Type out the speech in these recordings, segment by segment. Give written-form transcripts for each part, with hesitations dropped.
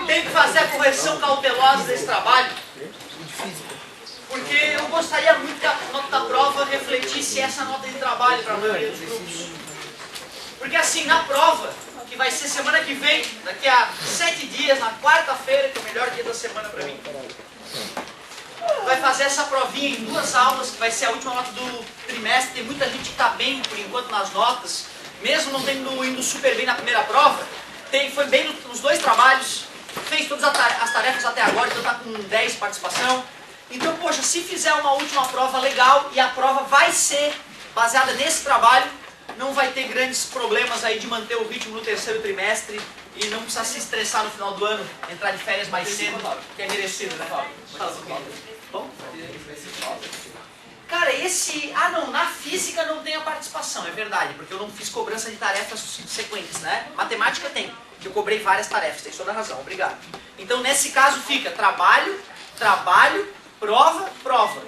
Tem que fazer a correção cautelosa desse trabalho, porque eu gostaria muito que a nota da prova refletisse essa nota de trabalho para a maioria dos grupos. Porque assim, na prova, que vai ser semana que vem, daqui a 7 dias, na quarta-feira, que é o melhor dia da semana para mim, vai fazer essa provinha em 2 aulas, que vai ser a última nota do trimestre. Tem muita gente que está bem, por enquanto, nas notas, mesmo não indo super bem na primeira prova, foi bem nos 2 trabalhos, fez todas as tarefas até agora, então está com 10 participação. Então, poxa, se fizer uma última prova legal, e a prova vai ser baseada nesse trabalho, não vai ter grandes problemas aí de manter o ritmo no terceiro trimestre e não precisar se estressar no final do ano, entrar de férias mais cedo, que é merecido, né? Bom? Cara, ah não, na física não tem a participação, é verdade, porque eu não fiz cobrança de tarefas subsequentes, né? Matemática tem, que eu cobrei várias tarefas, tem toda a razão, obrigado. Então nesse caso fica trabalho, prova,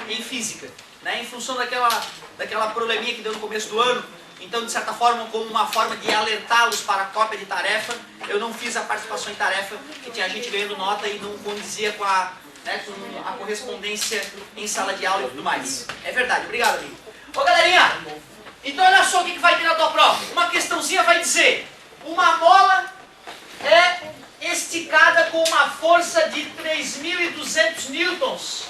em física, né? Em função daquela probleminha que deu no começo do ano. Então, de certa forma, como uma forma de alertá-los para a cópia de tarefa, eu não fiz a participação em tarefa, que tinha gente ganhando nota e não condizia com a correspondência em sala de aula e tudo mais. É verdade, obrigado, amigo. Ô, galerinha, então olha só o que vai ter na tua prova. Uma questãozinha vai dizer, uma mola é esticada com uma força de 3.200 newtons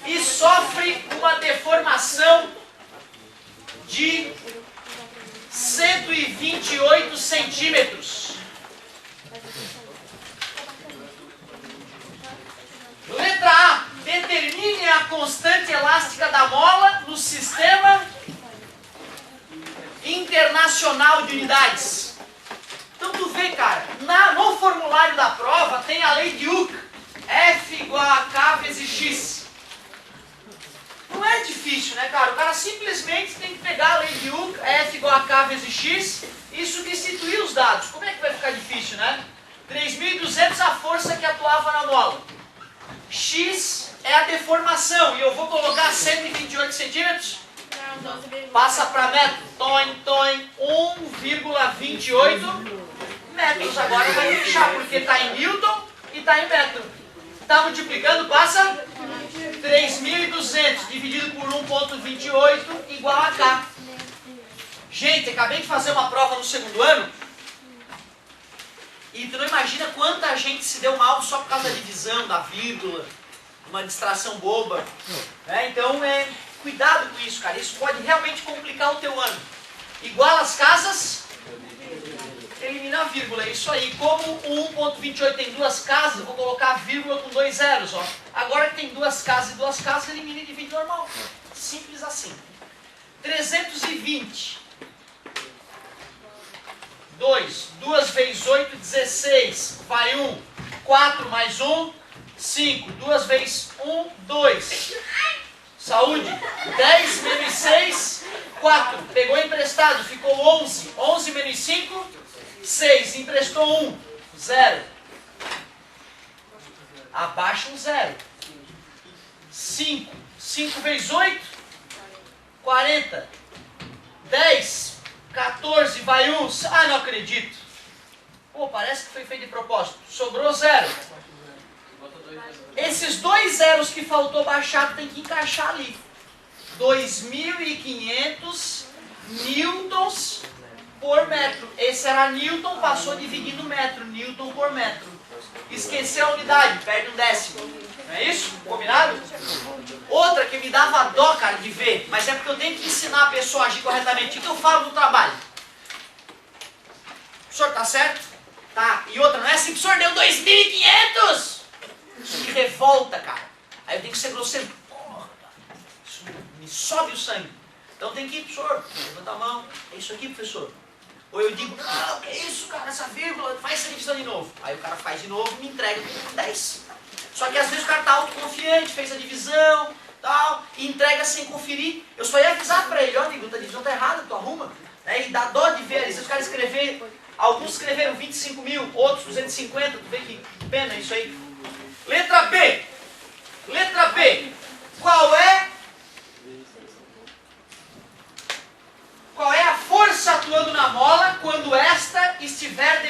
e sofre uma deformação de 128 centímetros. Letra A. Determine a constante elástica da mola no sistema internacional de unidades. Então tu vê, cara, no formulário da prova tem a lei de Hooke. F igual a K vezes X. Não é difícil, né, cara? O cara simplesmente tem que pegar a lei de Hooke, F igual a K vezes X, e substituir os dados. Como é que vai ficar difícil, né? 3.200 a força que atuava na mola. X é a deformação, e eu vou colocar 128 centímetros. Passa para metro. 1,28 metros. Agora vai fechar, porque está em Newton e está em metro. Está multiplicando, passa 3.200 dividido por 1,28 igual a K. Gente, acabei de fazer uma prova no segundo ano. E tu não imagina quanta gente se deu mal só por causa da divisão, da vírgula, uma distração boba. Então, cuidado com isso, cara. Isso pode realmente complicar o teu ano. Igual as casas, elimina a vírgula. É isso aí. Como o 1,28 tem 2 casas, eu vou colocar a vírgula com 2 zeros. Ó. Agora que tem 2 casas e 2 casas, elimina e divide normal. Simples assim. 320. 2 vezes 8, 16. Vai 1. 4 mais 1, 5. 2 vezes 1, 2. Saúde. 10 menos 6, 4. Pegou emprestado, ficou 11. 11 menos 5, 6. Emprestou 1, 0. Abaixa um 0. 5. 5 vezes 8, 40. 10. 14, vai 1. Ah, não acredito. Pô, parece que foi feito de propósito. Sobrou 0. Esses 2 zeros que faltou baixar, tem que encaixar ali. 2.500 newtons por metro. Esse era newton, passou dividindo metro. Newton por metro. Esqueceu a unidade, perde um décimo. Não é isso? Combinado? Outra que me dava dó, cara, de ver, mas é porque eu tenho que ensinar a pessoa a agir corretamente. O que eu falo no trabalho? O senhor tá certo? Tá. E outra, não é assim, o senhor deu 2.500! Me revolta, cara. Aí eu tenho que ser grosseiro. Porra, isso me sobe o sangue. Então tem que ir, professor, levanta a mão. É isso aqui, professor. Ou eu digo, não, que é isso, cara, essa vírgula, faz essa divisão de novo. Aí o cara faz de novo e me entrega com 10. Só que às vezes o cara tá autoconfiante, fez a divisão, tal, e entrega sem conferir. Eu só ia avisar pra ele, ó, amigo, a divisão tá errada, tu arruma. E dá dó de ver, às vezes os caras escreveram, alguns escreveram 25 mil, outros 250, tu vê que pena isso aí. Letra B. Letra B. Qual é a força atuando na mola quando esta estiver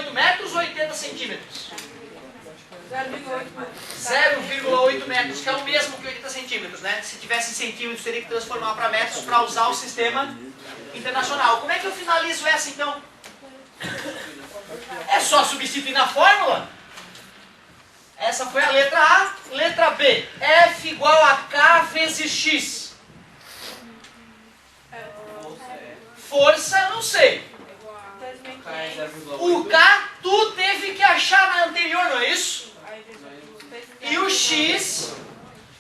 0,8 metros ou 80 centímetros? 0,8 metros, que é o mesmo que 80 centímetros, né? Se tivesse centímetros, teria que transformar para metros para usar o sistema internacional. Como é que eu finalizo essa, então? É só substituir na fórmula. Essa foi a letra A. Letra B. F igual a K vezes X. Força, não sei. O K, tu teve que achar na anterior, não é isso? E o X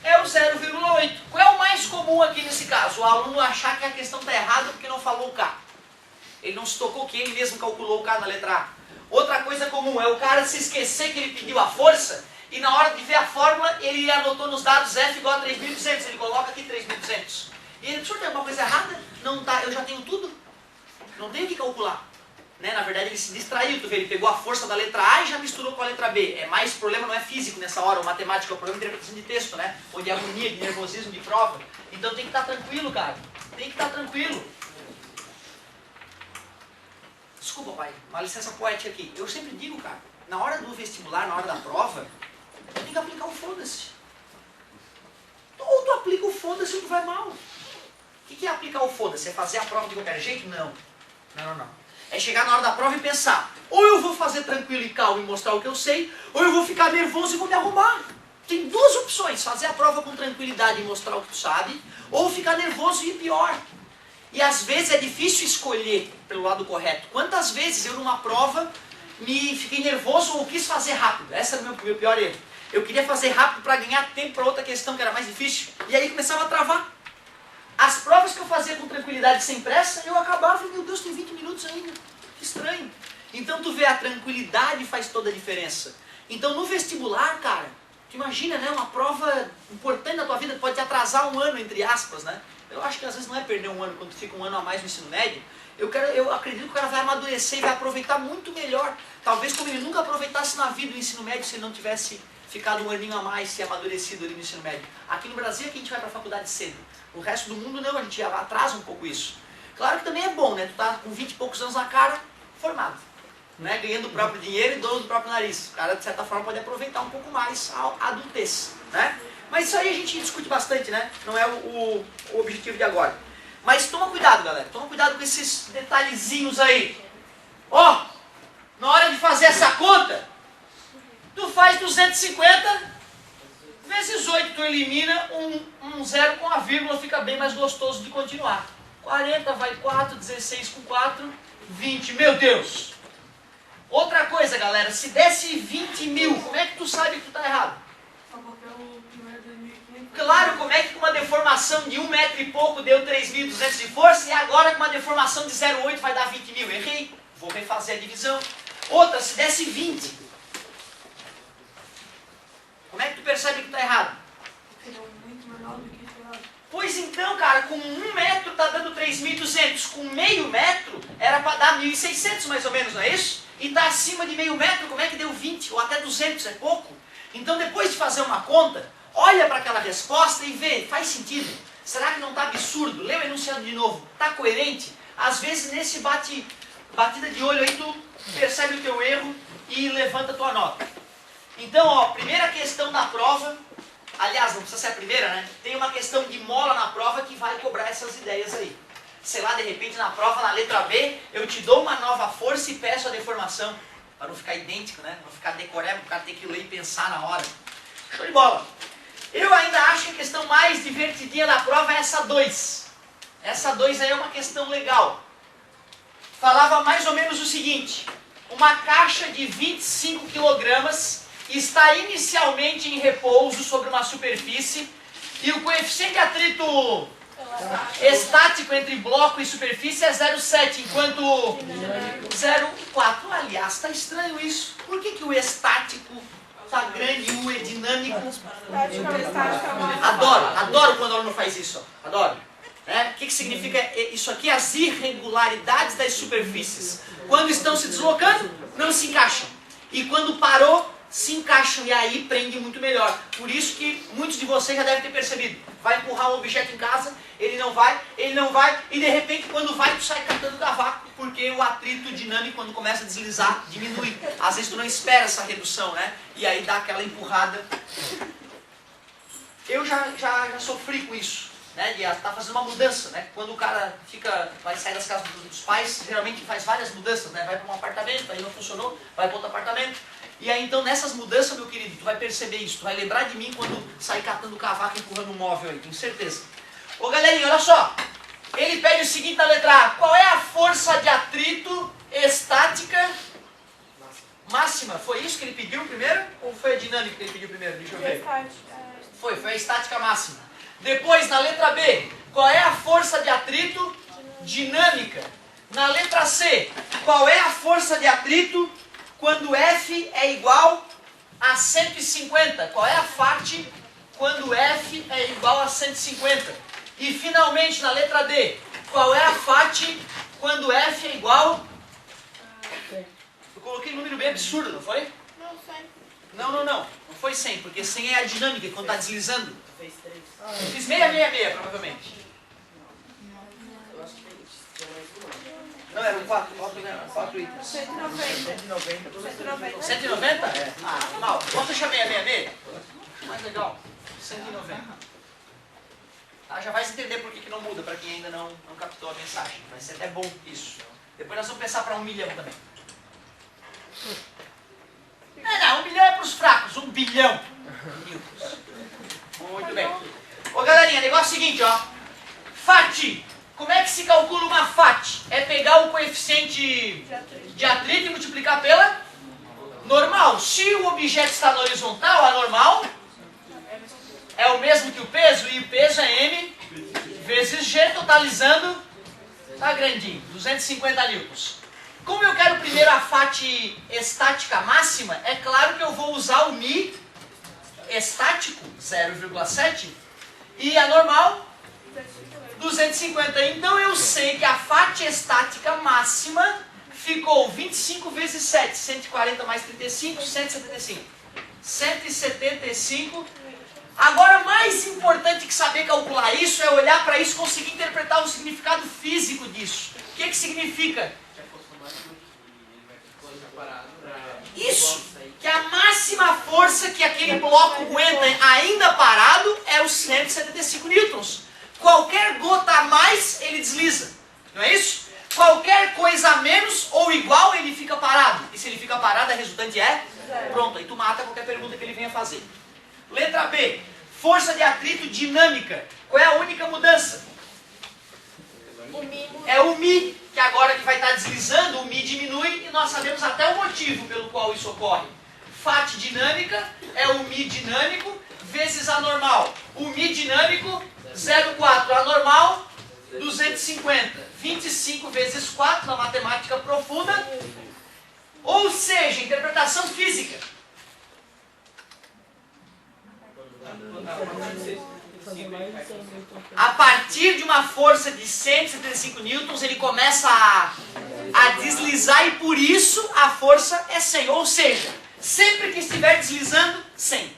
é o 0,8. Qual é o mais comum aqui nesse caso? O aluno achar que a questão está errada porque não falou o K. Ele não se tocou que ele mesmo calculou o K na letra A. Outra coisa comum é o cara se esquecer que ele pediu a força e na hora de ver a fórmula ele anotou nos dados F igual a 3.200. Ele coloca aqui 3.200. E ele, professor, tem alguma coisa errada? Não tá, eu já tenho tudo. Não tenho que calcular. Né? Na verdade ele se distraiu, tu vê, ele pegou a força da letra A e já misturou com a letra B. É mais problema, não é físico nessa hora, ou matemática, é o problema de interpretação de texto, né? Ou de agonia, de nervosismo, de prova. Então tem que estar tranquilo, cara. Tem que estar tranquilo. Desculpa, pai, uma licença poética aqui. Eu sempre digo, cara, na hora do vestibular, na hora da prova, tu tem que aplicar o foda-se. Ou tu aplica o foda-se ou tu vai mal. O que é aplicar o foda-se? É fazer a prova de qualquer jeito? Não. Não. É chegar na hora da prova e pensar, ou eu vou fazer tranquilo e calmo e mostrar o que eu sei, ou eu vou ficar nervoso e vou me arrumar. Tem duas opções, fazer a prova com tranquilidade e mostrar o que tu sabe, ou ficar nervoso e ir pior. E às vezes é difícil escolher pelo lado correto. Quantas vezes eu numa prova me fiquei nervoso ou quis fazer rápido? Esse era o meu pior erro. Eu queria fazer rápido para ganhar tempo para outra questão que era mais difícil, e aí começava a travar. As provas que eu fazia com tranquilidade sem pressa, eu acabava e, meu Deus, tem 20 minutos ainda. Que estranho. Então tu vê, a tranquilidade faz toda a diferença. Então no vestibular, cara, tu imagina, né, uma prova importante na tua vida, pode te atrasar um ano, entre aspas, né? Eu acho que às vezes não é perder um ano quando tu fica um ano a mais no ensino médio. Eu acredito que o cara vai amadurecer e vai aproveitar muito melhor. Talvez como ele nunca aproveitasse na vida o ensino médio se ele não tivesse ficado um aninho a mais e amadurecido ali no ensino médio. Aqui no Brasil é que a gente vai para a faculdade cedo. No resto do mundo não, a gente atrasa um pouco isso. Claro que também é bom, né? Tu tá com 20 e poucos anos na cara, formado. Né? Ganhando o próprio dinheiro e dono do próprio nariz. O cara, de certa forma, pode aproveitar um pouco mais a adultez. Né? Mas isso aí a gente discute bastante, né? Não é o objetivo de agora. Mas toma cuidado, galera. Toma cuidado com esses detalhezinhos aí. Ó, na hora de fazer essa conta, tu faz 250 vezes 8, tu elimina um zero com a vírgula, fica bem mais gostoso de continuar. 40 vai 4, 16 com 4, 20. Meu Deus! Outra coisa, galera, se desse 20 mil, como é que tu sabe que tu tá errado? Claro, como é que com uma deformação de 1 metro e pouco deu 3.200 de força e agora com uma deformação de 0,8 vai dar 20 mil? Errei. Vou refazer a divisão. Outra, se desse 20. Como é que tu percebe que está errado? Pois então, cara, com 1 metro está dando 3.200. Com meio metro era para dar 1.600 mais ou menos, não é isso? E está acima de meio metro, como é que deu 20? Ou até 200, é pouco? Então depois de fazer uma conta, olha para aquela resposta e vê, faz sentido? Será que não está absurdo? Lê o enunciado de novo. Está coerente? Às vezes nesse batida de olho aí tu percebe o teu erro e levanta a tua nota. Então, ó, primeira questão da prova, aliás, não precisa ser a primeira, né? Tem uma questão de mola na prova que vai cobrar essas ideias aí. Sei lá, de repente na prova, na letra B, eu te dou uma nova força e peço a deformação. Para não ficar idêntico, né? Não ficar decoreba, o cara ter que ler e pensar na hora. Show de bola! Eu ainda acho que a questão mais divertidinha da prova é essa 2. Essa 2 aí é uma questão legal. Falava mais ou menos o seguinte: uma caixa de 25 kg está inicialmente em repouso sobre uma superfície e o coeficiente de atrito estático entre bloco e superfície é 0,7, enquanto 0,4. Aliás, está estranho isso. Por que o estático está grande e o dinâmico? Adoro quando o aluno faz isso. Ó. Adoro. O que significa isso aqui? As irregularidades das superfícies. Quando estão se deslocando, não se encaixam. E quando parou, se encaixam e aí prende muito melhor. Por isso que muitos de vocês já devem ter percebido. Vai empurrar um objeto em casa, ele não vai, e de repente quando vai tu sai catando cavaco, porque o atrito dinâmico quando começa a deslizar diminui. Às vezes tu não espera essa redução, né? E aí dá aquela empurrada. Eu já sofri com isso, né? De estar fazendo uma mudança, né? Quando o cara vai sair das casas dos pais, geralmente faz várias mudanças, né? Vai para um apartamento, aí não funcionou, vai para outro apartamento. E aí então nessas mudanças, meu querido, tu vai perceber isso, tu vai lembrar de mim quando sair catando cavaco e empurrando um móvel aí, tenho certeza. Ô galerinha, olha só, ele pede o seguinte na letra A, qual é a força de atrito estática máxima? Foi isso que ele pediu primeiro? Ou foi a dinâmica que ele pediu primeiro? Deixa eu ver. Foi a estática máxima. Depois, na letra B, qual é a força de atrito dinâmica? Na letra C, qual é a força de atrito quando F é igual a 150? Qual é a FAT quando F é igual a 150? E finalmente, na letra D, qual é a FAT quando F é igual... Eu coloquei um número bem absurdo, não foi? Não sei. Não foi 100, porque 100 é a dinâmica, quando está deslizando. Eu fiz 666, provavelmente. Não, eram 4 itens. 190. 190? É. Ah, mal. Vamos deixar 666? Mais legal. 190. Ah, já vai entender por que não muda, para quem ainda não captou a mensagem. Vai ser até bom isso. Depois nós vamos pensar para 1 milhão também. Não, 1 milhão é para os fracos, 1 bilhão. Muito bem. Ô galerinha, o negócio é o seguinte, ó. FAT. Como é que se calcula uma FAT? É pegar o coeficiente de atrito e multiplicar pela normal. Se o objeto está na horizontal, a normal é o mesmo que o peso, e o peso é M vezes G, totalizando, tá grandinho, 250 newtons. Como eu quero primeiro a FAT estática máxima, é claro que eu vou usar o Mi estático, 0,7, e a normal, 250. Então eu sei que a FAT estática máxima ficou 25 vezes 7, 140 mais 35, 175. 175. Agora, mais importante que saber calcular isso é olhar para isso e conseguir interpretar o significado físico disso. O que significa? Isso, que a máxima força que aquele bloco aguenta ainda parado é os 175 newtons. Qualquer gota a mais, ele desliza. Não é isso? Qualquer coisa a menos ou igual, ele fica parado. E se ele fica parado, a resultante é? Pronto, aí tu mata qualquer pergunta que ele venha fazer. Letra B. Força de atrito dinâmica. Qual é a única mudança? É o Mi, que agora que vai estar deslizando, o Mi diminui e nós sabemos até o motivo pelo qual isso ocorre. FAT dinâmica é o Mi dinâmico vezes a normal. O Mi dinâmico, 0,4. A normal, 250. 25 vezes 4 na matemática profunda. Ou seja, interpretação física. A partir de uma força de 175 newtons, ele começa a deslizar e por isso a força é 100. Ou seja, sempre que estiver deslizando, 100.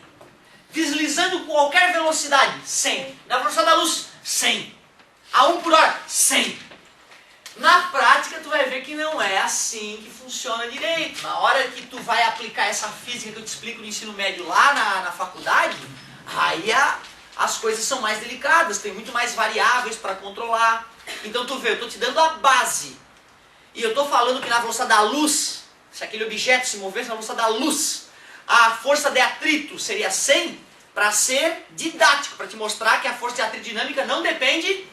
Deslizando com qualquer velocidade, 100. Na velocidade da luz, 100. A 1 por hora, 100. Na prática, tu vai ver que não é assim que funciona direito. Na hora que tu vai aplicar essa física que eu te explico no ensino médio lá na faculdade, aí as coisas são mais delicadas, tem muito mais variáveis para controlar. Então tu vê, eu estou te dando a base. E eu estou falando que na velocidade da luz, se aquele objeto se movesse na velocidade da luz, a força de atrito seria 100 para ser didático, para te mostrar que a força de atrito dinâmica não depende.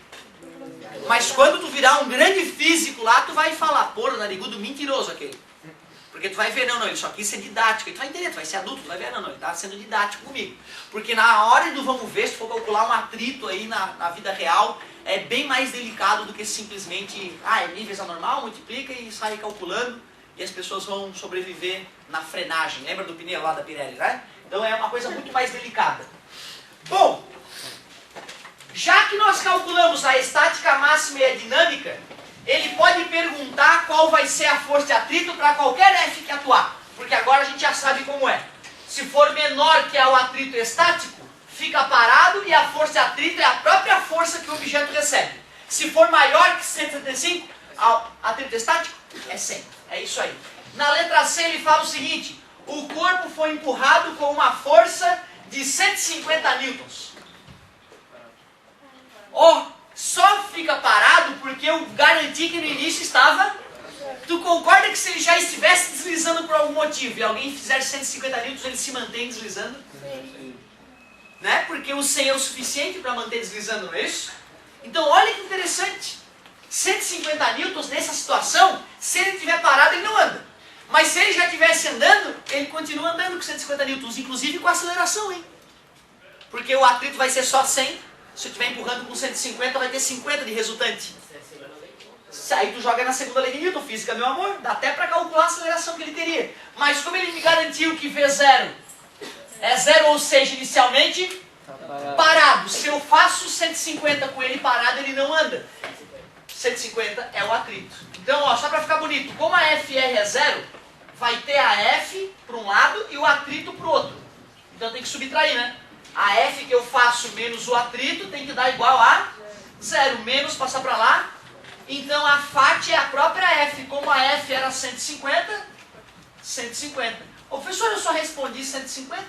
Mas quando tu virar um grande físico lá, tu vai falar, pô, narigudo mentiroso aquele. Porque tu vai ver, não, isso aqui isso é didático. E tu vai entender, tu vai ser adulto, tu vai ver, não, ele está sendo didático comigo. Porque na hora do vamos ver, se for calcular um atrito aí na vida real, é bem mais delicado do que simplesmente, é níveis anormal, multiplica e sai calculando e as pessoas vão sobreviver na frenagem. Lembra do pneu lá da Pirelli, né? Então é uma coisa muito mais delicada. Bom, já que nós calculamos a estática máxima e a dinâmica, ele pode perguntar qual vai ser a força de atrito para qualquer F que atuar. Porque agora a gente já sabe como é. for menor que o atrito estático, fica parado e a força de atrito é a própria força que o objeto recebe. Se for maior que 175, o atrito estático é 100. É isso aí. Na letra C ele fala o seguinte: o corpo foi empurrado com uma força de 150 newtons. Só fica parado porque eu garanti que no início estava... Tu concorda que se ele já estivesse deslizando por algum motivo e alguém fizer 150 newtons, ele se mantém deslizando? Sim. Né? Porque o 100 é o suficiente para manter deslizando, não é isso? Então olha que interessante. 150 newtons nessa situação, se ele estiver parado, ele não anda. Mas se ele já estivesse andando, ele continua andando com 150 newtons, inclusive com aceleração, hein? Porque o atrito vai ser só 100, se eu estiver empurrando com 150, vai ter 50 de resultante. Aí tu joga na segunda lei de Newton, física, meu amor, dá até para calcular a aceleração que ele teria. Mas como ele me garantiu que V0 é 0, ou seja, inicialmente parado. Se eu faço 150 com ele parado, ele não anda. 150 é o atrito. Então, ó, só para ficar bonito, como a FR é 0, vai ter a F para um lado e o atrito para o outro. Então tem que subtrair, né? A F que eu faço menos o atrito tem que dar igual a 0. Menos passar para lá. Então a FAT é a própria F. Como a F era 150, 150. Ô, professor, eu só respondi 150?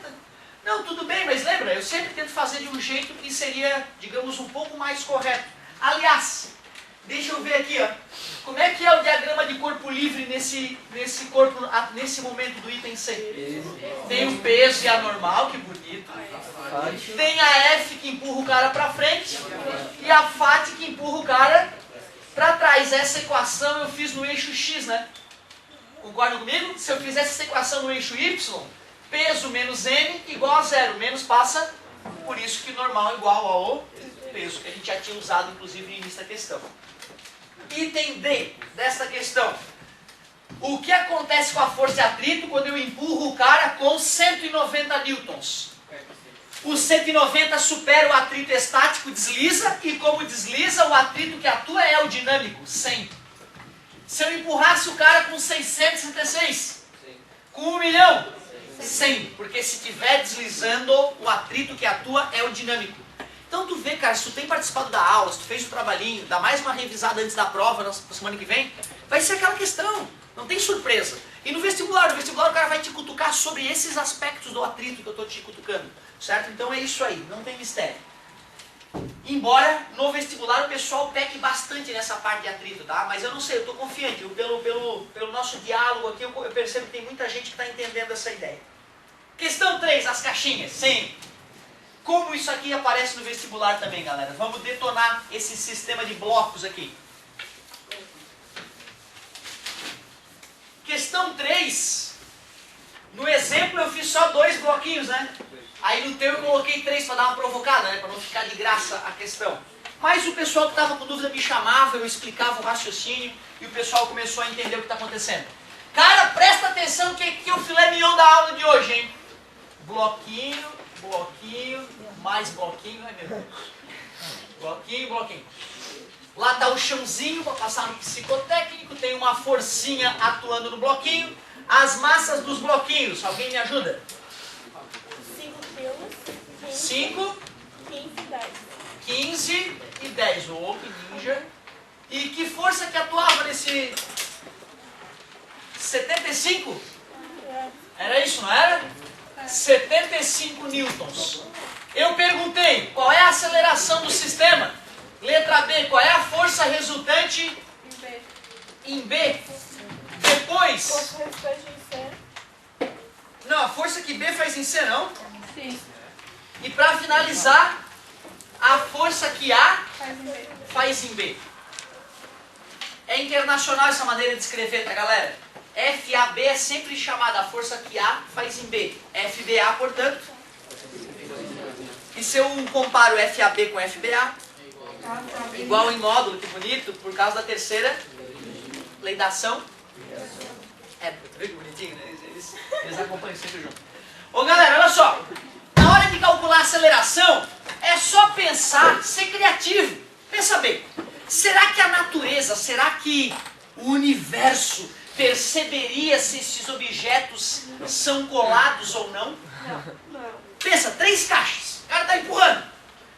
Não, tudo bem, mas lembra, eu sempre tento fazer de um jeito que seria, digamos, um pouco mais correto. Aliás, deixa eu ver aqui, ó. Como é que é o diagrama de corpo livre nesse momento do item C? Tem o peso e a normal, que bonito. Tem a F que empurra o cara para frente e a FAT que empurra o cara para trás. Essa equação eu fiz no eixo X, né? Concordam comigo? Se eu fizesse essa equação no eixo Y, peso menos M igual a 0. Menos passa, por isso que normal é igual ao peso, que a gente já tinha usado, inclusive, no início da questão. Item D desta questão. O que acontece com a força de atrito quando eu empurro o cara com 190 newtons? O 190 supera o atrito estático, desliza, e como desliza, o atrito que atua é o dinâmico, 100. Se eu empurrasse o cara com 666, com 1 milhão, 100. Porque se estiver deslizando, o atrito que atua é o dinâmico. Então tu vê, cara, se tu tem participado da aula, se tu fez o trabalhinho, dá mais uma revisada antes da prova, na semana que vem, vai ser aquela questão, não tem surpresa. E no vestibular o cara vai te cutucar sobre esses aspectos do atrito que eu estou te cutucando, certo? Então é isso aí, não tem mistério. Embora no vestibular o pessoal peque bastante nessa parte de atrito, tá? Mas eu não sei, eu estou confiante, pelo nosso diálogo aqui, eu percebo que tem muita gente que está entendendo essa ideia. Questão 3, as caixinhas, sim. Como isso aqui aparece no vestibular também, galera? Vamos detonar esse sistema de blocos aqui. Questão 3. No exemplo eu fiz só 2 bloquinhos, né? Aí no teu eu coloquei 3 para dar uma provocada, né? Para não ficar de graça a questão. Mas o pessoal que estava com dúvida me chamava, eu explicava o raciocínio e o pessoal começou a entender o que está acontecendo. Cara, presta atenção que é o filé mignon da aula de hoje, hein? Bloquinho, bloquinho, mais bloquinho, ai meu Deus. Bloquinho, bloquinho. Lá está o chãozinho para passar no psicotécnico, tem uma forcinha atuando no bloquinho. As massas dos bloquinhos, alguém me ajuda? 5 quilos. 5, 15 e 10. 15 e 10. Ô, que ninja. E que força que atuava nesse 75? Era isso, não era? 75 newtons. Eu perguntei, qual é a aceleração do sistema? Letra B, qual é a força resultante em B? Depois... Força resultante em C. Não, a força que B faz em C, não? Sim. E para finalizar, a força que A Faz em B. faz em B. É internacional essa maneira de escrever, tá, galera? FAB é sempre chamada a força que A faz em B. FBA, portanto. E se eu comparo FAB com FBA? Igual em módulo, que bonito, por causa da terceira lei da ação. É, viu que bonitinho, né? Eles acompanham sempre junto. Ô galera, olha só. Na hora de calcular a aceleração, é só pensar, ser criativo. Pensa bem. Será que a natureza, será que o universo perceberia se esses objetos são colados ou não? Não. Pensa, 3 caixas. O cara está empurrando.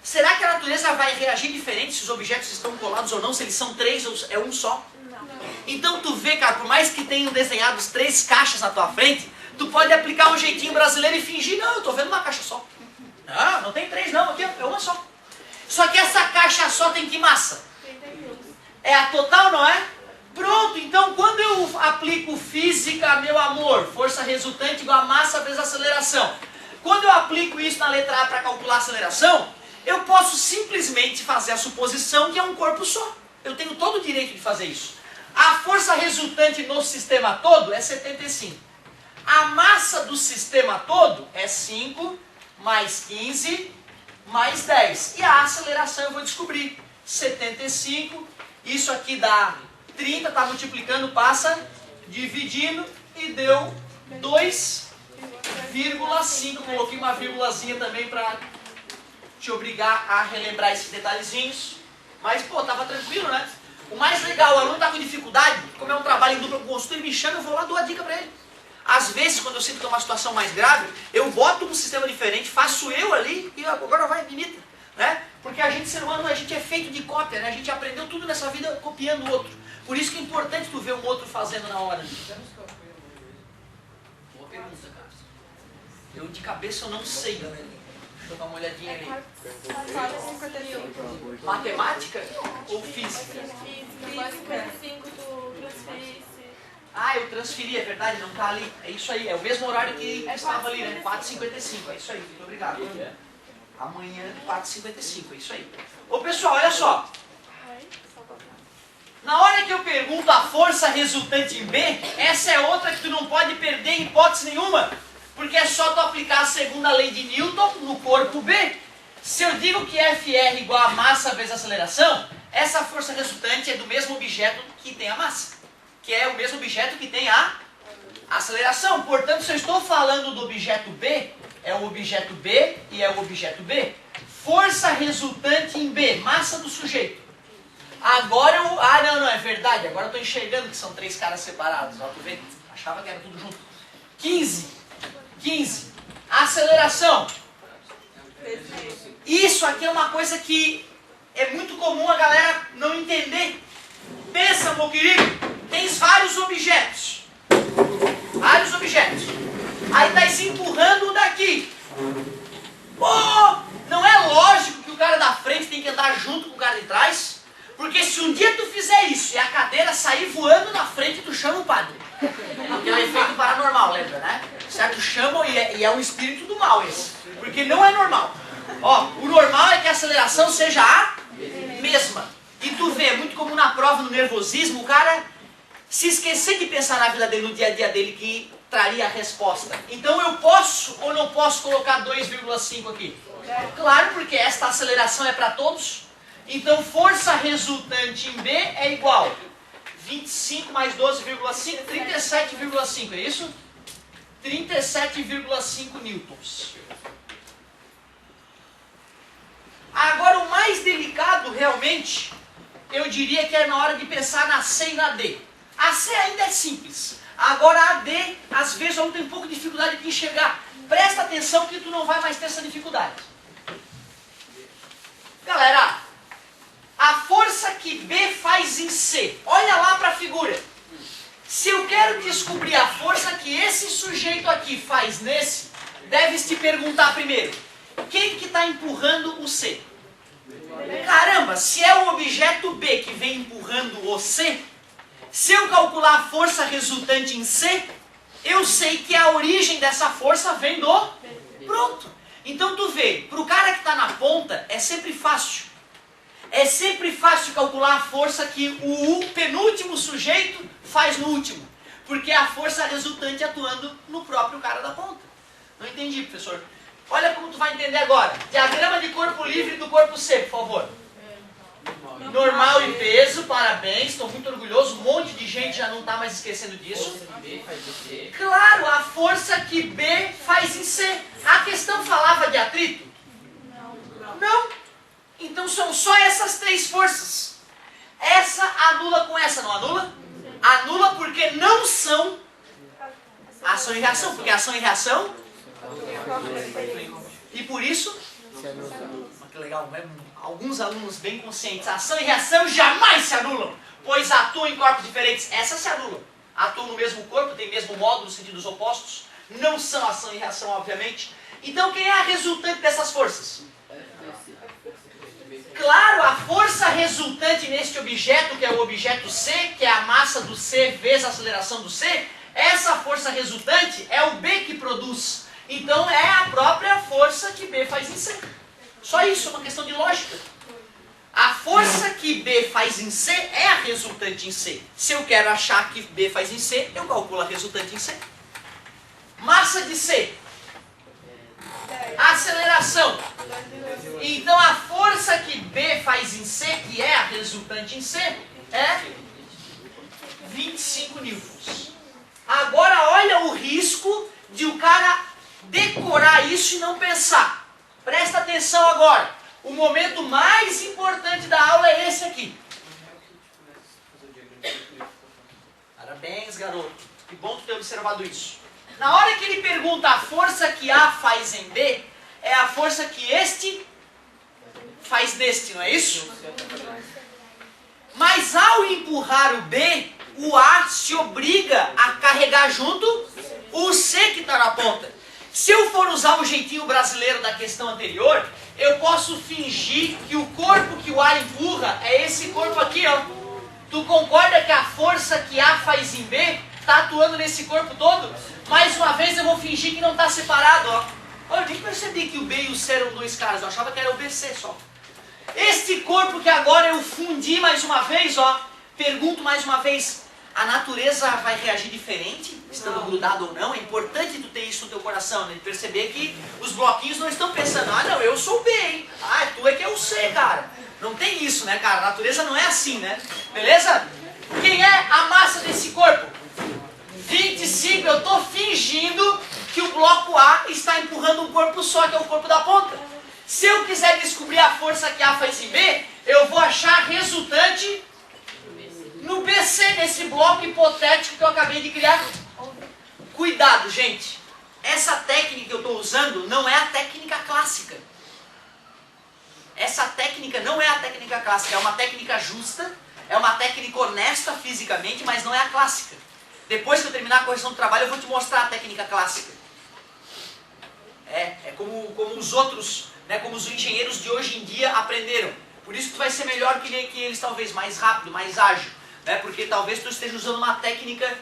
Será que a natureza vai reagir diferente se os objetos estão colados ou não? Se eles são 3 ou é um só? Não. Então tu vê, cara, por mais que tenham desenhado 3 caixas na tua frente, tu pode aplicar um jeitinho brasileiro e fingir, não, eu tô vendo uma caixa só. Não tem 3 não, aqui é uma só. Só que essa caixa só tem que massa? 30 quilos. É a total, não é? Pronto, então quando eu aplico física, meu amor, força resultante igual a massa vezes aceleração. Quando eu aplico isso na letra A para calcular a aceleração, eu posso simplesmente fazer a suposição que é um corpo só. Eu tenho todo o direito de fazer isso. A força resultante no sistema todo é 75. A massa do sistema todo é 5 mais 15 mais 10. E a aceleração eu vou descobrir. 75, isso aqui dá 30, está multiplicando, passa, dividindo e deu 2,5. Coloquei uma vírgulazinha também para te obrigar a relembrar esses detalhezinhos. Mas, pô, tava tranquilo, né? O mais legal, o aluno tá com dificuldade, como é um trabalho em dupla com o consultor, ele me chama, eu vou lá, dou a dica para ele. Às vezes, quando eu sinto que é uma situação mais grave, eu boto um sistema diferente, faço eu ali e agora vai, imita, né? Porque a gente, ser humano, a gente é feito de cópia, né? A gente aprendeu tudo nessa vida copiando o outro. Por isso que é importante tu ver um outro fazendo na hora. Boa pergunta, cara. Eu de cabeça eu não sei, galera. Deixa eu dar uma olhadinha ali. 455. Matemática ou física? Física, 455 tu transferisse. Ah, eu transferi, é verdade, não tá ali. É isso aí, é o mesmo horário que estava ali, né? 4h55, é isso aí, muito obrigado. Amanhã, 4h55, é isso aí. Ô pessoal, olha só. Na hora que eu pergunto a força resultante em B, essa é outra que tu não pode perder em hipótese nenhuma. Porque é só tu aplicar a segunda lei de Newton no corpo B. Se eu digo que Fr é igual a massa vezes aceleração, essa força resultante é do mesmo objeto que tem a massa. Que é o mesmo objeto que tem a aceleração. Portanto, se eu estou falando do objeto B, é o objeto B e é o objeto B. Força resultante em B, massa do sujeito. Agora eu... Ah, não, é verdade. Agora eu estou enxergando que são 3 caras separados. Ó, tu vê? Achava que era tudo junto. 15. Aceleração. Isso aqui é uma coisa que é muito comum a galera não entender. Pensa, meu querido, tens vários objetos. Aí tá se empurrando daqui. Pô, não é lógico que o cara da frente tem que andar junto com o cara de trás? Porque se um dia tu fizer isso e a cadeira sair voando na frente, tu chama o padre. Que é um efeito paranormal, lembra, né? Certo? Chamam e é um espírito do mal esse. Porque não é normal. Ó, o normal é que a aceleração seja a mesma. E tu vê, é muito comum na prova, no nervosismo, o cara se esquecer de pensar na vida dele, no dia a dia dele, que traria a resposta. Então eu posso ou não posso colocar 2,5 aqui? Claro, porque esta aceleração é para todos. Então força resultante em B é igual 25 mais 12,5, 37,5, é isso? 37,5 newtons. Agora o mais delicado realmente, eu diria que é na hora de pensar na C e na D. A C ainda é simples. Agora a D, às vezes eu tenho um pouco de dificuldade de enxergar. Presta atenção que tu não vai mais ter essa dificuldade. Galera, a força que B faz em C, olha lá para a figura. Se eu quero descobrir a força que esse sujeito aqui faz nesse, deves te perguntar primeiro, quem que está empurrando o C? Caramba, se é o objeto B que vem empurrando o C, se eu calcular a força resultante em C, eu sei que a origem dessa força vem do... Pronto. Então tu vê, para o cara que está na ponta, é sempre fácil. É sempre fácil calcular a força que o penúltimo sujeito faz no último. Porque é a força resultante atuando no próprio cara da ponta. Não entendi, professor. Olha como tu vai entender agora. Diagrama de corpo livre do corpo C, por favor. Normal e peso, parabéns, estou muito orgulhoso. Um monte de gente já não está mais esquecendo disso. Claro, a força que B faz em C. A questão falava de atrito? Não. Então são só essas 3 forças. Essa anula com essa, não anula? Anula porque não são ação e reação. Porque ação e reação E por isso, que legal, né? Alguns alunos bem conscientes, ação e reação jamais se anulam, pois atuam em corpos diferentes. Essas se anulam. Atuam no mesmo corpo, têm o mesmo modo, nos sentidos opostos. Não são ação e reação, obviamente. Então quem é a resultante dessas forças? Claro, a força resultante neste objeto, que é o objeto C, que é a massa do C vezes a aceleração do C, essa força resultante é o B que produz. Então é a própria força que B faz em C. Só isso, é uma questão de lógica. A força que B faz em C é a resultante em C. Se eu quero achar que B faz em C, eu calculo a resultante em C. Massa de C. Aceleração. Então a força que B faz em C, que é a resultante em C, é 25 newtons. Agora olha o risco de o cara decorar isso e não pensar. Presta atenção agora. O momento mais importante da aula é esse aqui. Parabéns, garoto. Que bom tu ter observado isso. Na hora que ele pergunta a força que A faz em B, é a força que este faz neste, não é isso? Mas ao empurrar o B, o A se obriga a carregar junto o C que está na ponta. Se eu for usar o jeitinho brasileiro da questão anterior, eu posso fingir que o corpo que o A empurra é esse corpo aqui, ó. Tu concorda que a força que A faz em B está atuando nesse corpo todo? Mais uma vez eu vou fingir que não está separado, ó. Olha, eu nem percebi que o B e o C eram dois caras, eu achava que era o BC só. Este corpo que agora eu fundi mais uma vez, ó. Pergunto mais uma vez, a natureza vai reagir diferente, estando grudado ou não? É importante tu ter isso no teu coração, né? Perceber que os bloquinhos não estão pensando, ah não, eu sou o B, hein? Ah, tu é que é o C, cara. Não tem isso, né, cara? A natureza não é assim, né? Beleza? Quem é a massa desse corpo? 25, eu estou fingindo que o bloco A está empurrando um corpo só, que é o corpo da ponta. Se eu quiser descobrir a força que A faz em B, eu vou achar a resultante no BC, nesse bloco hipotético que eu acabei de criar. Cuidado, gente. Essa técnica que eu estou usando não é a técnica clássica. Essa técnica não é a técnica clássica. É uma técnica justa, é uma técnica honesta fisicamente, mas não é a clássica. Depois que eu terminar a correção do trabalho, eu vou te mostrar a técnica clássica. É como os outros, né, como os engenheiros de hoje em dia aprenderam. Por isso que tu vai ser melhor que eles, talvez, mais rápido, mais ágil. Né, porque talvez tu esteja usando uma técnica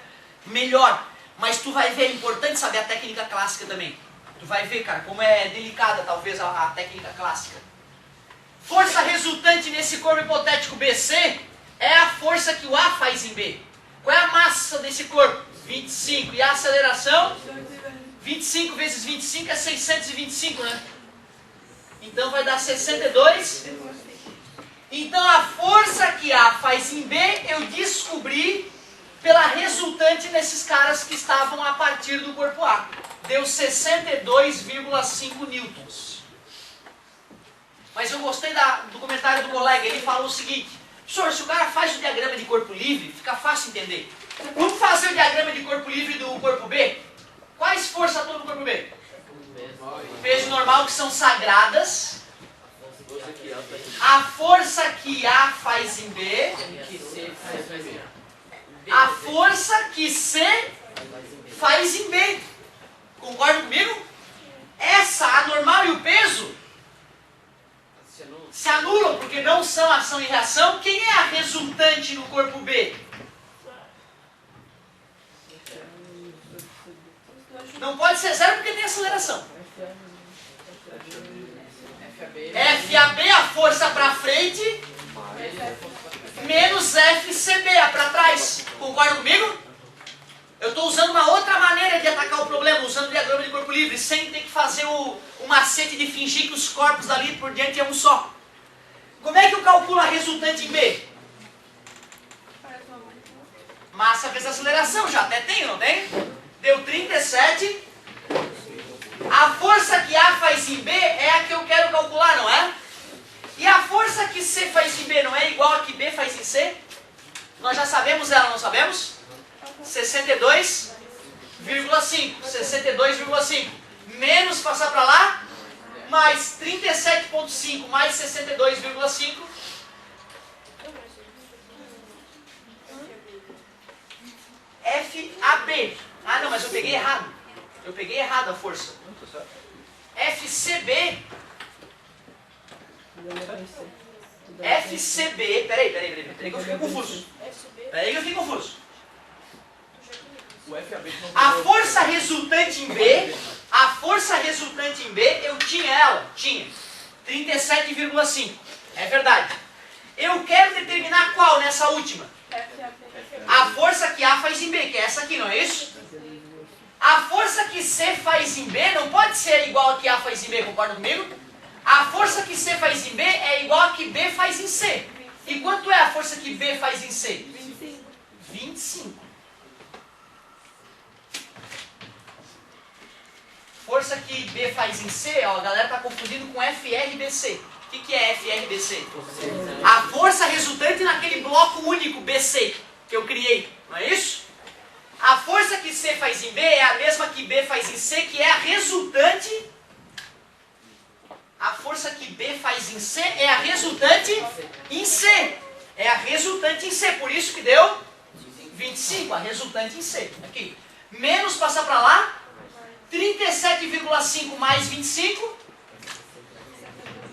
melhor. Mas tu vai ver, é importante saber a técnica clássica também. Tu vai ver, cara, como é delicada talvez a técnica clássica. Força resultante nesse corpo hipotético BC é a força que o A faz em B. Qual é a massa desse corpo? 25. E a aceleração? 25 vezes 25 é 625, né? Então vai dar 62. Então a força que A faz em B, eu descobri pela resultante nesses caras que estavam a partir do corpo A. Deu 62,5 newtons. Mas eu gostei do comentário do colega, ele falou o seguinte: professor, se o cara faz o diagrama de corpo livre, fica fácil entender. Vamos fazer o diagrama de corpo livre do corpo B? Quais forças atuam no corpo B? Peso normal, que são sagradas. A força que A faz em B. A força que C faz em B. Concorda comigo? Essa, a normal e o peso, se anulam porque não são ação e reação. Quem é a resultante no corpo B? Não pode ser zero porque tem aceleração. FAB, a força para frente, menos FCB, a para trás. Concorda comigo? Eu estou usando uma outra maneira de atacar o problema, usando o diagrama de corpo livre, sem ter que fazer o macete de fingir que os corpos dali por diante é um só. Como é que eu calculo a resultante em B? Massa vezes aceleração, já até tem, não tem? Deu 37. A força que A faz em B é a que eu quero calcular, não é? E a força que C faz em B não é igual a que B faz em C? Nós já sabemos ela, não sabemos? 62,5. 62,5. menos passar para lá, mais 37,5 mais 62,5. FAB. Ah, não, mas eu peguei errado. Eu peguei errado a força. FCB. FCB. Peraí que eu fiquei confuso. Peraí que eu fiquei confuso. A força resultante em B, eu tinha ela. Tinha 37,5. É verdade. Eu quero determinar qual nessa última? A força que A faz em B, que é essa aqui, não é isso? A força que C faz em B não pode ser igual a que A faz em B, concorda comigo? A força que C faz em B é igual a que B faz em C. E quanto é a força que B faz em C? 25. Força que B faz em C, ó, a galera está confundindo com FRBC. O que é FRBC? A força resultante naquele bloco único BC que eu criei, não é isso? A força que C faz em B é a mesma que B faz em C, que é a resultante. A força que B faz em C é a resultante em C. É a resultante em C, por isso que deu 25, a resultante em C. Aqui. Menos passar para lá, 37,5 mais 25.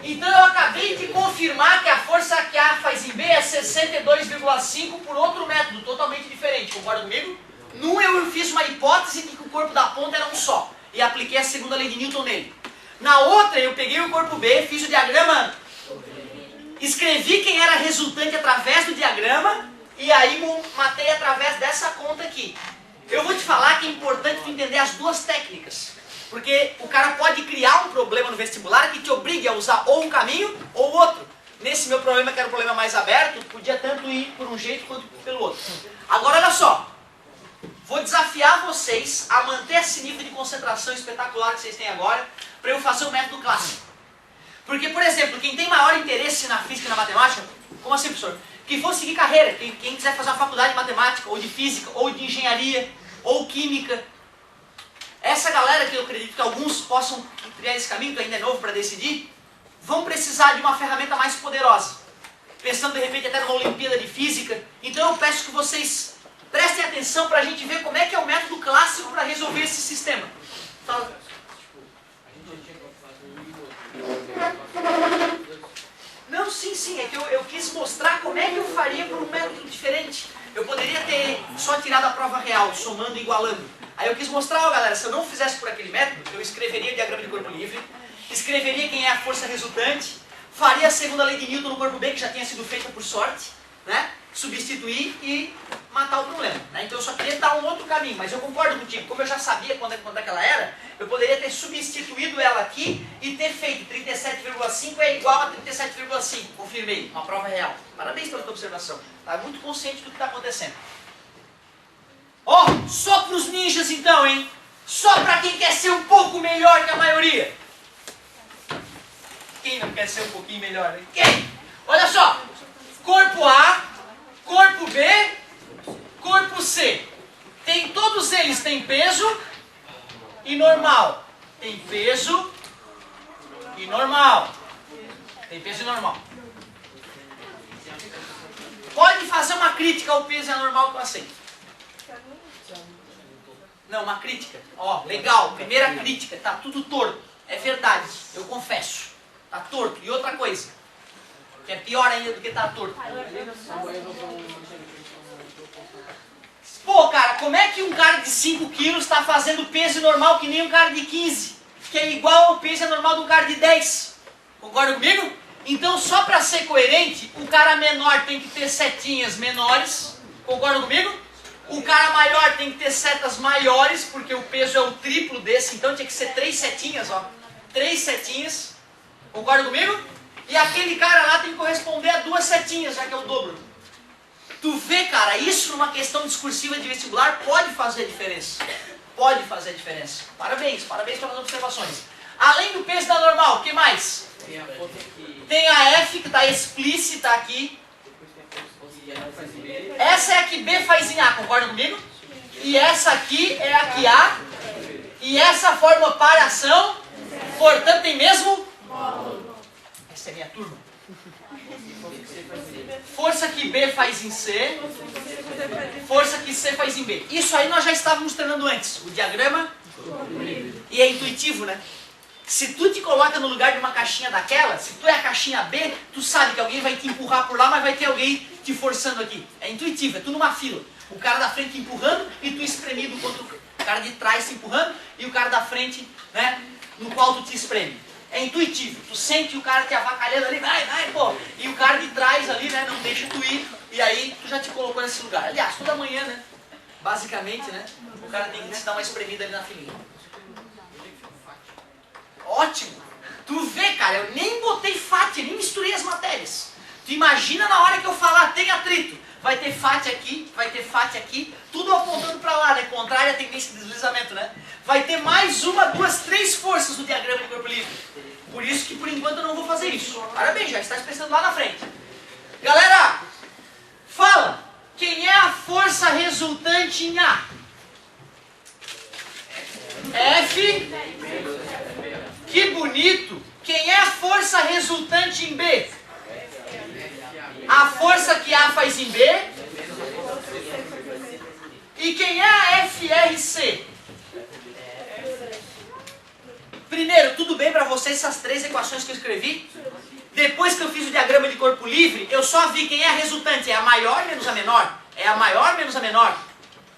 Então eu acabei de confirmar que a força que A faz em B é 62,5 por outro método, totalmente diferente. Concorda comigo? Num eu fiz uma hipótese de que o corpo da ponta era um só. E apliquei a segunda lei de Newton nele. Na outra eu peguei o corpo B, fiz o diagrama, escrevi quem era resultante através do diagrama e aí matei através dessa conta aqui. Eu vou te falar que é importante tu entender as duas técnicas. Porque o cara pode criar um problema no vestibular que te obrigue a usar ou um caminho ou outro. Nesse meu problema, que era um problema mais aberto, podia tanto ir por um jeito quanto pelo outro. Agora olha só, vou desafiar vocês a manter esse nível de concentração espetacular que vocês têm agora para eu fazer o método clássico. Porque, por exemplo, quem tem maior interesse na física e na matemática, como assim, professor? Que for seguir carreira, quem quiser fazer uma faculdade de matemática, ou de física, ou de engenharia, ou química. Essa galera, que eu acredito que alguns possam criar esse caminho, que ainda é novo para decidir, vão precisar de uma ferramenta mais poderosa. Pensando de repente até numa Olimpíada de Física. Então eu peço que vocês prestem atenção para a gente ver como é que é o método clássico para resolver esse sistema. Fala. Não, sim, é que eu quis mostrar como é que eu faria por um método diferente. Eu poderia ter só tirado a prova real, somando e igualando. Aí eu quis mostrar, ó, galera, se eu não fizesse por aquele método, eu escreveria o diagrama de corpo livre, escreveria quem é a força resultante, faria a segunda lei de Newton no corpo B, que já tinha sido feita por sorte, né? Substituir e matar o problema, né? Então eu só queria dar um outro caminho, mas eu concordo contigo, como eu já sabia quando é que ela era, eu poderia ter substituído ela aqui e ter feito 37,5 é igual a 37,5, confirmei, uma prova real. Parabéns pela tua observação, tá muito consciente do que está acontecendo. Ó, só para os ninjas então, hein? Só para quem quer ser um pouco melhor que a maioria. Quem não quer ser um pouquinho melhor, hein? Quem? Olha só, corpo A, corpo B, corpo C. Todos eles têm peso e normal. Tem peso e normal. Tem peso e normal. Pode fazer uma crítica ao peso e ao normal que eu aceito. Não, uma crítica. Ó, legal, primeira crítica, tá tudo torto. É verdade, eu confesso. Tá torto. E outra coisa, que é pior ainda do que tá torto. Pô, cara, como é que um cara de 5 quilos está fazendo peso normal que nem um cara de 15? Que é igual ao peso normal de um cara de 10. Concorda comigo? Então, só para ser coerente, o cara menor tem que ter setinhas menores. Concorda comigo? O cara maior tem que ter setas maiores, porque o peso é o triplo desse, então tinha que ser 3 setinhas, ó. 3 setinhas. Concorda comigo? E aquele cara lá tem que corresponder a 2 setinhas, já que é o dobro. Tu vê, cara, isso numa questão discursiva de vestibular pode fazer diferença. Pode fazer diferença. Parabéns pelas observações. Além do peso da normal, o que mais? Tem a F, que está explícita aqui. Essa é a que B faz em A, concorda comigo? E essa aqui é a que A E essa forma para ação, portanto, tem mesmo? Essa é minha turma. Força que B faz em C, força que C faz em B. Isso aí nós já estávamos treinando antes. O diagrama. E é intuitivo, né? Se tu te coloca no lugar de uma caixinha daquela, se tu é a caixinha B, tu sabe que alguém vai te empurrar por lá, mas vai ter alguém te forçando aqui. É intuitivo, é tu numa fila. O cara da frente te empurrando e tu espremido contra o cara de trás te empurrando e o cara da frente, né, no qual tu te espreme. É intuitivo, tu sente o cara te avacalhando ali, vai, pô. E o cara de trás ali, né, não deixa tu ir. E aí tu já te colocou nesse lugar. Aliás, toda manhã, né, basicamente, né, o cara tem que te dar uma espremida ali na filinha. Ótimo! Tu vê, cara, eu nem botei FAT, nem misturei as matérias. Tu imagina na hora que eu falar, tem atrito. Vai ter FAT aqui, vai ter FAT aqui, tudo apontando para lá, né? Contrária à tendência de deslizamento, né? Vai ter mais uma, duas, três forças no diagrama de corpo livre. Por isso que por enquanto eu não vou fazer isso. Parabéns, já está expressando lá na frente. Galera, fala! Quem é a força resultante em A? F. Que bonito! Quem é a força resultante em B? A força que A faz em B. E quem é a FRC? Primeiro, tudo bem para vocês essas três equações que eu escrevi? Depois que eu fiz o diagrama de corpo livre, eu só vi quem é a resultante. É a maior menos a menor. É a maior menos a menor.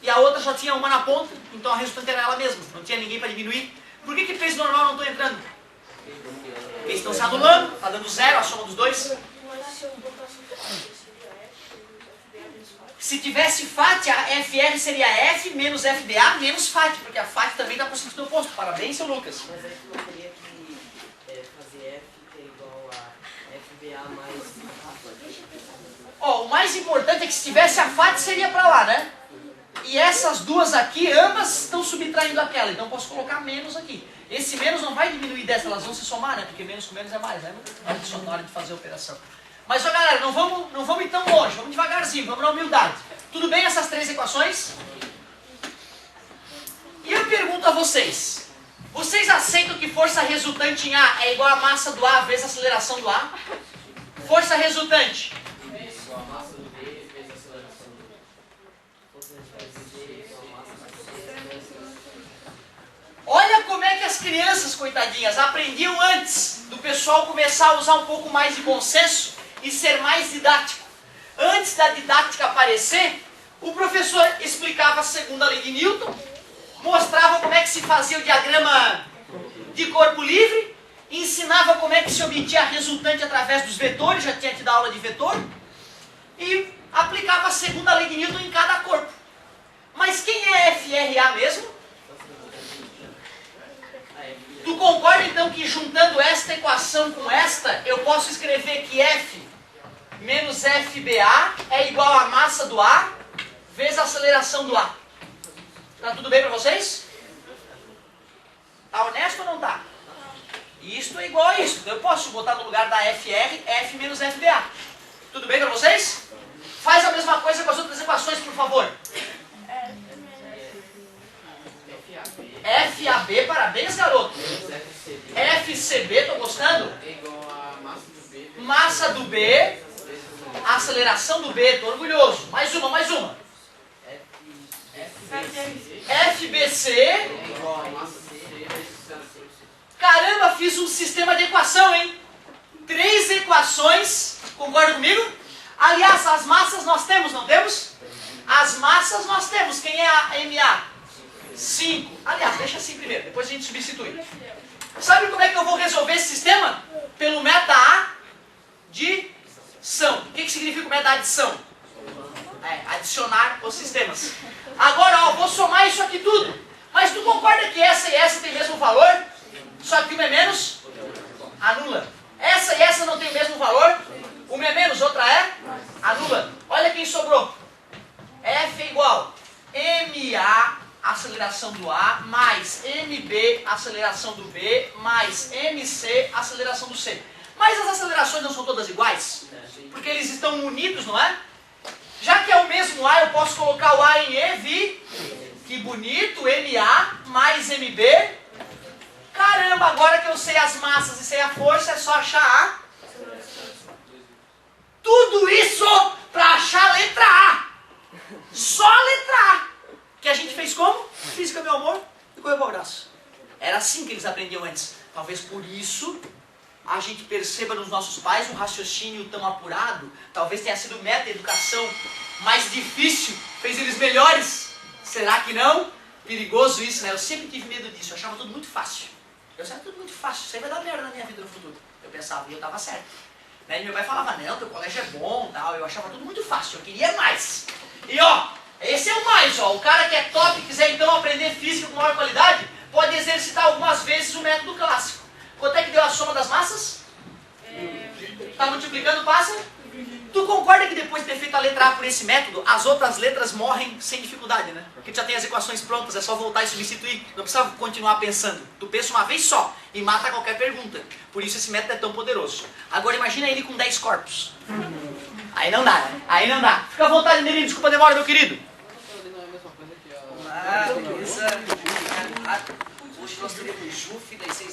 E a outra só tinha uma na ponta, então a resultante era ela mesma. Não tinha ninguém para diminuir. Por que peso normal não estão entrando? Porque eles estão se anulando, está dando zero a soma dos dois. Se tivesse FAT, a FR seria F menos FBA menos FAT, porque a FAT também está por sentido oposto. Parabéns, seu Lucas. Mas aí tu não teria que fazer F que é igual a FBA mais... Ó, o mais importante é que se tivesse a FAT seria para lá, né? E essas duas aqui, ambas estão subtraindo aquela, então eu posso colocar menos aqui. Esse menos não vai diminuir dessa, elas vão se somar, né? Porque menos com menos é mais, né? Na hora de fazer a operação. Mas, ó, galera, não vamos ir tão longe, vamos devagarzinho, vamos na humildade. Tudo bem essas três equações? E eu pergunto a vocês, vocês aceitam que força resultante em A é igual a massa do A vezes a aceleração do A? Força resultante. Olha como é que as crianças, coitadinhas, aprendiam antes do pessoal começar a usar um pouco mais de bom senso e ser mais didático. Antes da didática aparecer, o professor explicava a segunda lei de Newton, mostrava como é que se fazia o diagrama de corpo livre, ensinava como é que se obtinha a resultante através dos vetores, já tinha que dar aula de vetor, e aplicava a segunda lei de Newton em cada corpo. Mas quem é FRA mesmo? Tu concorda então que juntando esta equação com esta, eu posso escrever que F menos FBA é igual a massa do A vezes a aceleração do A. Tá tudo bem para vocês? Tá honesto ou não tá? Isto é igual a isso. Então eu posso botar no lugar da FR, F menos FBA. Tudo bem para vocês? Faz a mesma coisa com as outras equações, por favor. FAB, parabéns, garoto. FCB, tô gostando? É igual a massa do B. Massa do B, aceleração do B, tô orgulhoso. Mais uma. FBC. É igual a massa do C vezes C. Caramba, fiz um sistema de equação, hein? 3 equações, concorda comigo? Aliás, as massas nós temos, não temos? As massas nós temos. Quem é a MA? 5. Aliás, deixa assim primeiro, depois a gente substitui. Sabe como é que eu vou resolver esse sistema? Pelo meta adição. O que significa o meta adição? Adicionar os sistemas. Agora, ó, vou somar isso aqui tudo. Mas tu concorda que essa e essa tem o mesmo valor? Só que uma é menos? Anula. Essa e essa não tem o mesmo valor? Uma é menos, outra é? Anula. Olha quem sobrou. F é igual MA, aceleração do A, mais MB, aceleração do B, mais MC, aceleração do C. Mas as acelerações não são todas iguais? Porque eles estão unidos, não é? Já que é o mesmo A, eu posso colocar o A em E, Que bonito, MA mais MB. Caramba, agora que eu sei as massas e sei a força, é só achar A. Tudo isso para achar a letra A. Só a letra A. Que a gente fez como? Física, meu amor, e correu para o abraço. Era assim que eles aprendiam antes. Talvez por isso a gente perceba nos nossos pais um raciocínio tão apurado. Talvez tenha sido meta-educação mais difícil, fez eles melhores. Será que não? Perigoso isso, né? Eu sempre tive medo disso, eu achava tudo muito fácil. Eu achava tudo muito fácil, isso aí vai dar merda na minha vida no futuro. Eu pensava, e eu tava certo. Né? E meu pai falava, não, teu colégio é bom, tal. Eu achava tudo muito fácil, eu queria mais. E ó, esse é o mais, ó. O cara que é top e quiser então aprender física com maior qualidade, pode exercitar algumas vezes o método clássico. Quanto é que deu a soma das massas? Tá multiplicando, passa? Tu concorda que depois de ter feito a letra A por esse método, as outras letras morrem sem dificuldade, né? Porque tu já tem as equações prontas, é só voltar e substituir. Não precisa continuar pensando. Tu pensa uma vez só e mata qualquer pergunta. Por isso esse método é tão poderoso. Agora imagina ele com 10 corpos. Aí não dá, né? Aí não dá. Fica à vontade, Nelinho. Desculpa a demora, meu querido. Beleza. Hoje nós teremos Juf, daí vocês